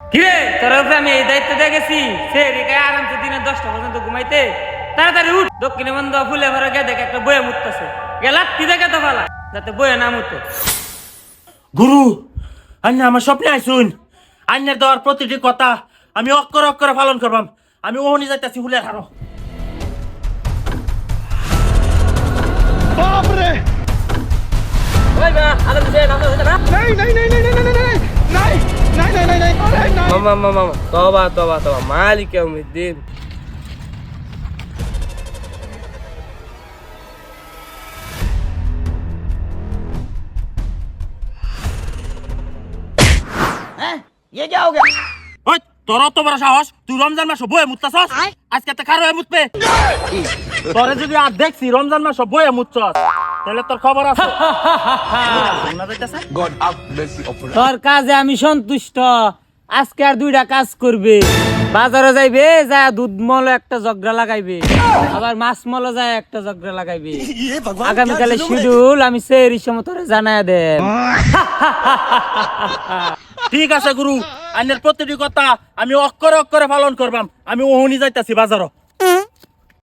কিরে তোর উপরে আমি এই দায়িত্ব দিয়ে গেছি সে রেখায় আরামসে দিনে 10টা পর্যন্ত ঘুমাইতে তাড়াতাড়ি উঠ দক্ষিণে বন্ধ ফুলে ভরে গে দেখ একটা বয়ে মুততেছে গেলা কি দেখে তো ফালা যাতে বয়ে না মুতে। গুরু আন্না আমার স্বপ্নে আইসুন আন্নের দেওয়ার প্রতিটি কথা আমি অক্ষরে অক্ষরে পালন করবাম। আমি ওহনি যাইতাছি ফুলের হারো। মামা তবা তবা তবা মালিক ইয়াউমিদ্দিন। ওই তোর তো বড় সাহস তুই রমজান মাস বয়ে মুততাছস আজকে তো খারো মুতবে। তোরে যদি আর দেখছি রমজান মাস বয়ে মুতছস তাহলে তোর খবর আছে। শোনা যাইতাছে তোর কাজে আমি সন্তুষ্ট। আজকে আর 2টা কাজ করবে, বাজারে যাইবে যা দুধ মল একটা জগড়া লাগাইবে, আবার মাছ মল যায় একটা জগড়া লাগাইবে। আগামীকালে শিডিউল আমি সেই সময় তোরে জানায় দেন। ঠিক আছে গুরু আন্নের প্রতিটি কথা আমি অক্ষরে অক্ষরে পালন করবাম। আমি ওহনি যাইতাছি বাজারও।